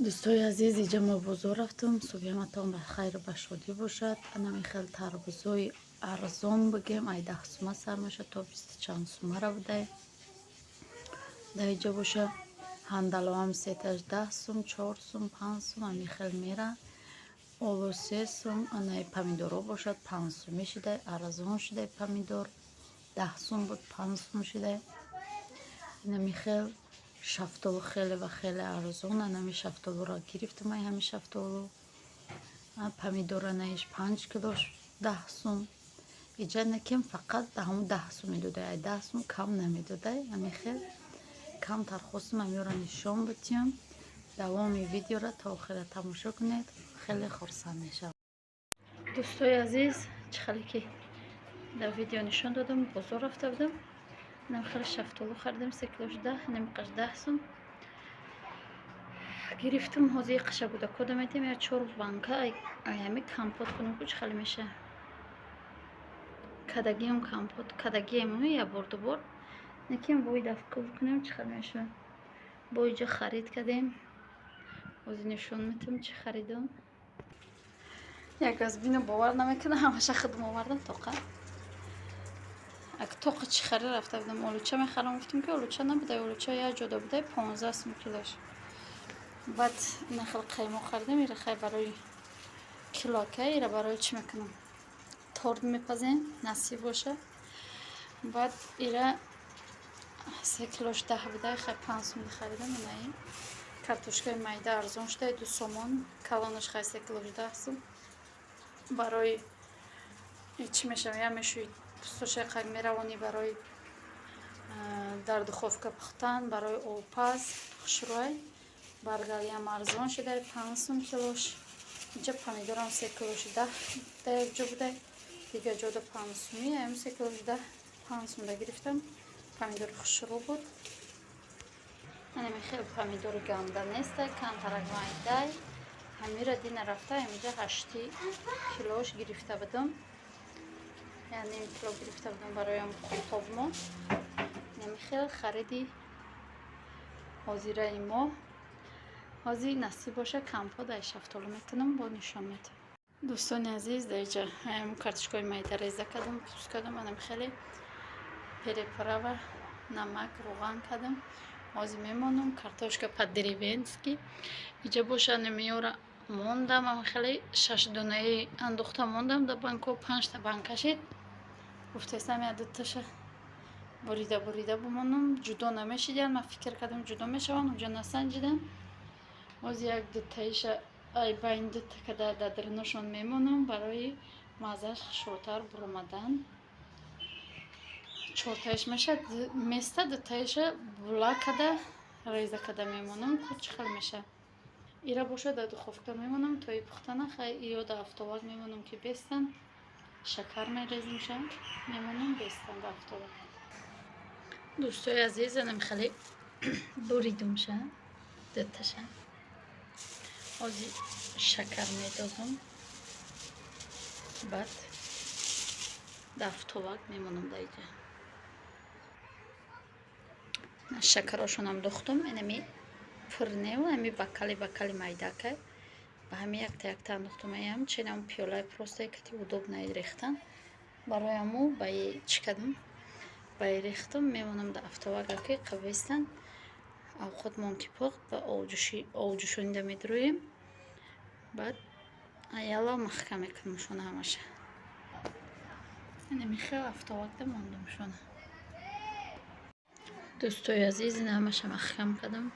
دوستای عزیز، اینجا ما بازار رفتم. صبحتون بخیر و بشادی باشد. انا خیلی تربوزای ارزان بگیم ای 10 سومه سر میشه تا 20 چند سومه را بده. در اینجا باشه هندلو هم سیتش 10 سوم، 4 سوم، 5 سوم همی خیلی میره. اولو 3 سوم. انا پمیدورا باشد 5 سومی شده، ارزان شده. پمیدور 10 سوم بود 5 سوم شده. اینمی خیلی شفتالو خیلی و خیلی ارزان. اینمی شفتالو را گرفتم. همین شفتالو پمیدور نیش 5 کیلوش 10 سوم. اینجا نکیم فقط همون 10 سوم میدوده. 10 سوم کم نمیدوده. همین خیلی کم تر خواستم همی را نشان بدیم. دوام ویدیو را تا آخر تماشا کنید. خیلی خرسند میشم. دوستای عزیز، چخالی که در ویدیو نشان دادم بازار رفته بودم. نم خیلی شفتالو خریدم 3 کیلوش 10 نمیقش 10 سوم گرفتم. حاضر قشه بوده کدام ایتیم یا 4 بانکا همه کمپوت کنم کچ خالی میشه. کدگی هم کمپوت کدگی هم یا برد برد نکیم بوی دفکو کنیم چه خالی میشه. بوی جا خرید کردیم. حاضر نشون میتونم چه خریدم. یک از بینو باور نمیکنه همشه خودم آوردم توقع. اگه توقع چی خرید رفته بودم اولوچه میخرم گفتم که اولوچه نبوده. اولوچه یا جدا بوده 15 سوم کیلوش. بعد این خیلی قیمه خریدم. این خیلی برای کلاکه ایره برای چی میکنم تورد میپزیم نصیب باشه. بعد ایره 3 کیلوش 10 بوده. خیلی 5 سوم خریدم. این کارتوشکای میده ارزان شده 2 سومون. کلانش خیلی 3 کیلوش 10 سوم. برای چی میشه یا میشوید سوشه قیم میروانی برای در دخوفکه پختن برای اوپاز خشروی برگلی هم ارزان شده 5 سوم کیلوش. اینجا پمیدورم 3 کیلوش 10 در جا بوده دیگه جدا 5 سومی هم 3 کیلوش 10 5 سوم گرفتم. پمیدور خشرو بود. اینم خیلی پمیدور گنده نیست کم ترک مایده. همین را دین رفته اینجا 8 کیلوش گرفته بودم. یعنی نیم کیلو گرفته بودم برایم خطابمو. اینم خیلی خریدی حاضر ایما حاضر نصیب باشه کمپا در شفتالو میتونم با نشان میتونم. دوستان عزیز در اینجا هم کارتشکای میده ریزه کردم پوست کردم. منم خیلی پریپرا و نمک روغن کردم. حاضر میمونم کارتشکا پدریوینسکی اینجا باشه نمیاره موندم. من خیلی 6 دونه اندوخته موندم در بانکو 5 تا بانک کشید. گفتم یاد تاشه بریده بمونم جدا نمیشیدم. من فکر کردم جدا میشوم اونجا نسنجیدم. از یک دو تایش ای بین دو تا که در درنشون میمونم برای مزهش شوتر برامدن. 4 تایش میشه میسته 2 تایش بلا کده ریزه کده میمونم کچ خیلی میشه. ایره باشه در دخوفکه میمونم تا پختنه خیلی یاد افتوار میمونم که بیستن شکر میریزیم شم میمونم بیستن در افتوار. دوستای عزیز اینم خیلی بریدم شم 2 تاشم. از شکر میدادم بعد دفتوک میمونم دیگه. من شکراشون هم دختم. اینمی پرنه و همی بکلی میده که به همی یک تا انداختم. هم چینم پیاله پرسته که ودوب نید ریختن برای همو بای چی کدم بای ریختم میمونم دفتوک که قویستن او خود مانکی پخت و اوجوشونده میدرویم. بعد ایالا محکم کنمشون همشه. اینمی خیلی افتوک ده موندمشون. دوستای عزیز این همشه محکم کردم.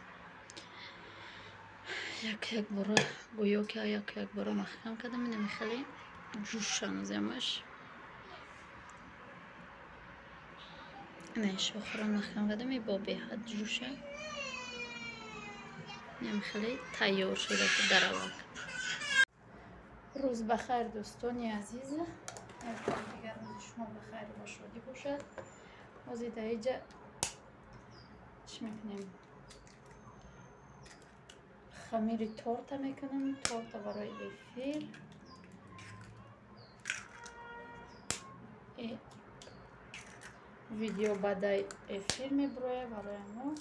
یک برو گویو که یک برو محکم کردم. اینمی خیلی جوش هنوزیمش نیش بخورم محکم کردم. این با به حد جوشه. اینمی خیلی تیار شده که در آوک. روز بخیر دوستانی عزیز. دیگر روز شما بخیر و شادی باشد. از اینجا چی میکنیم خمیر تورت میکنم. تورت برای افیر ویدیو بعد افیر میبروه برای ما.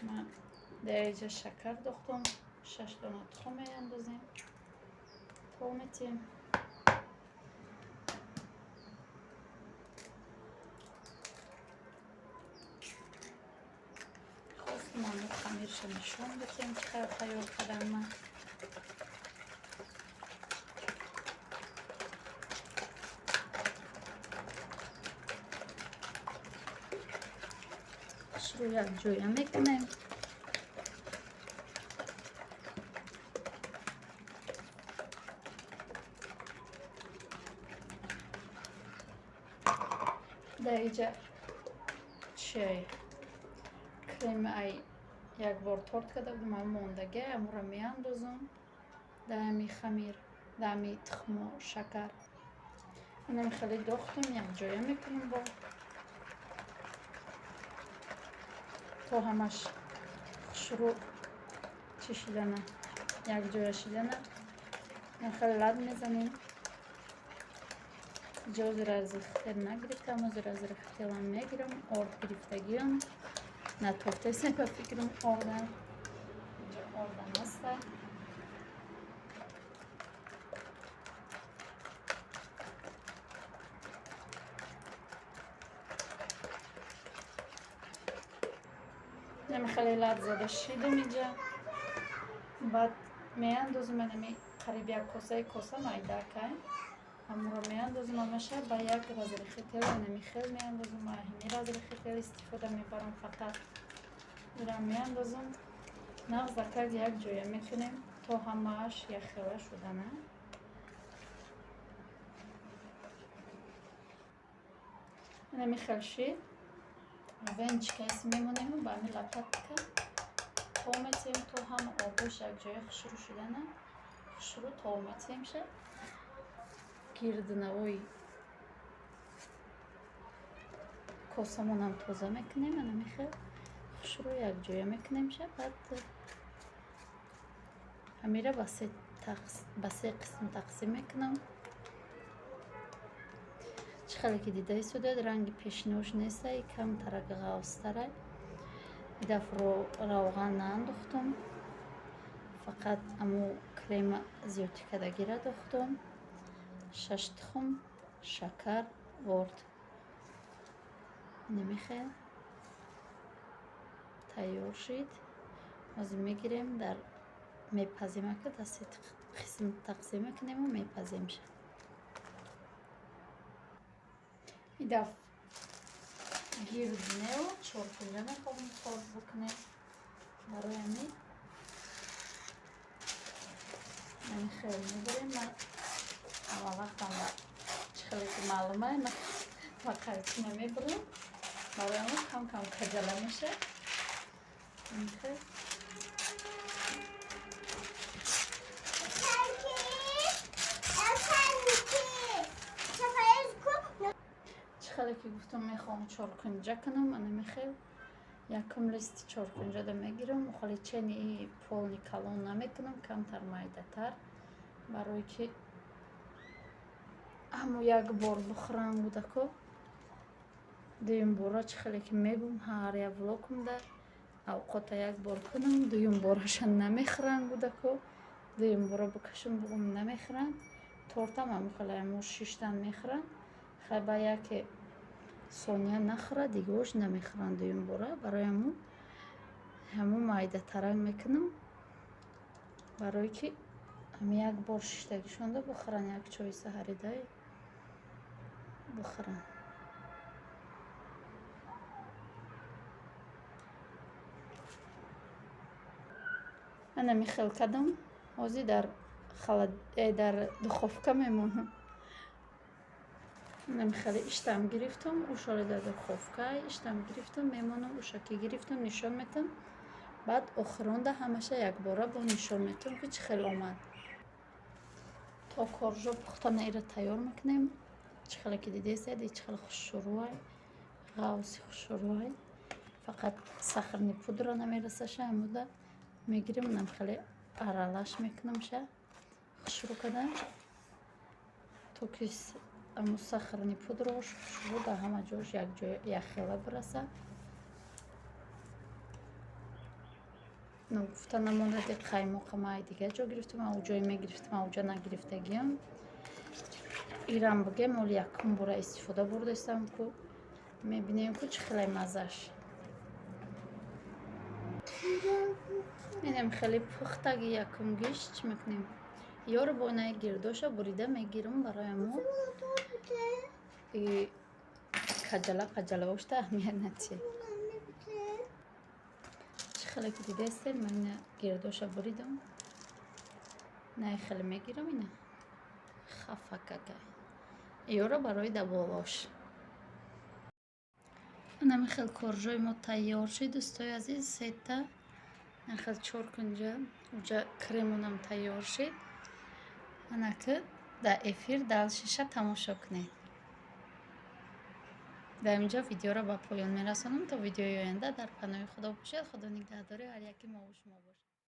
من در اینجا شکر دختم 6 дона тухм меандозем. То метим. خواستم آن خمیرش نشون بدیم چقدر تیار کردم من. رو یک جویا میکنیم. در اینجا چای کریم ای یک بار تورت کرده بودم اما موندگی امو را میاندازم در امی خمیر در امی تخم و شکر. اینم خیلی داختم یک جویا میکنیم با تا همش شروع چی شدنه یک جویا شدنه. خیلی لد میزنیم. جا زیر از خیلی نگرفتم و زیر از خیلی هم میگیرم. آرد گرفتگی هم نتوفته سنگا فکرم آردن. اینجا آردن هسته. نمی خیلی لد زده شیدم اینجا. بعد میاندازم اینمی قریب یک کاسه مایده کنیم. امو را میاندازم همشه با یک رازر خیتیل اینمی خیل میاندازم و همی رازر خیتیل استفاده میبرم فقط. میرم میاندازم نغز کرد یک جویا میکنیم تا همهش یک خیله شدنه. اینمی خیل شید. وینچ کیس میمونیم و با همی لپت تا میتیم تا هم آبوش یک جویا خشرو شدنه. خشرو تا میتیم شد. گیردنوی کاسمون هم توزه میکنیم. اینمی خیل خشرو یک جویا میکنیم شد. بعد همیره با سه قسم تقسیم میکنم. خیلی که دیده شده رنگ پیشنوش نیست کم ترک غاستره. این دفعه روغن نانداختم فقط امو کریم زیوتی کدگی را داختم. 6 تخم شکر ورد نمیخواد تیار شد. از میگیریم در میپزیم که دستی قسم تقسیم میکنیم و میپزیم شد. این دفعه گیردنه و چارپینجه میخوایم خورد بکنیم برای همی خیلی میبریم. من اما وقتا خیلی که معلومه من وقتی نمیبرم برای همی کم کم کجله میشه. خیلی خیلی که گفتم میخوام چارکنجه کنم. من میخوام یکم لیست چارکنجه ده میگیرم و خیلی چنی پولنی کلون نمیکنم کمتر مایده تر برای که همو یک بار بخورم بوده که دویم بارا خیلی که میگم هر یک ولاکم ده اوقات یک بار کنم دویم بارشان نمیخورن بوده که دویم بارا بکشم بگم نمیخورن. تورتم هم خیلی همو 6 تن میخورن. خیلی با یک ثانیه نخوره دیگه هاش نمیخورن دویم باره. برای همو مایده ترنگ میکنم برای که هم یک بار شیشتگیشون ده بخورن یک چای سحری ده بخورن. من همی خیل کدم اوزی در دخوفکه میمونم. من خیلی اشتم گرفتم و شاید در دخوفکه اشتم گرفتم میمونم و شکی گرفتم نشان میتم. بعد آخران ده همشه یک باره با نشان میتم که چه خیلی آمد. تا کارجا پختن ایره تیار میکنیم. چه خیلی که دیده سیده چه خیلی خوش شروعه غاوسی خوش شروعه. فقط سخرنی پودر نمیرسه شه هموده میگیریم. منم خیلی ارالش میکنم شه خوش شروع کده تو که امو سخرنی پودرش شروع ده همه جاش یک خیلی برسه. Ну, гуфта намонади қаймоқа май дигар ҷо гирифтам, ауҷое мегирифтам, ауҷа нагирифтагиам. Ирам бигем ол якум бора истифода бурдастам ку мебинем ку чӣ хеле маззаш. Инем хеле пухтаги якум гишт чӣ мекунем? Ёро бо инаи гирдоша бурида мегирам бароямо. Қаҷала бошта аҳамият начи. Чӣ хеле ки дидастем ман ина гирдоша буридам. Инаи хеле мегирам ина. Хафакага. Ёро барои даволош. Инами хел коржои мо тайёр шуд, дӯстои азиз. Сета нахел 4 кунҷа уҷа кремонам тайёр шуд. Анаки дар эфир дар шиша тамошо кунед. дар инҷо видеоро ба поён мерасонам. То видеои оянда дар паноҳи худо бошед. Худо нигаҳдори ҳар яки мо ва шумо бошад.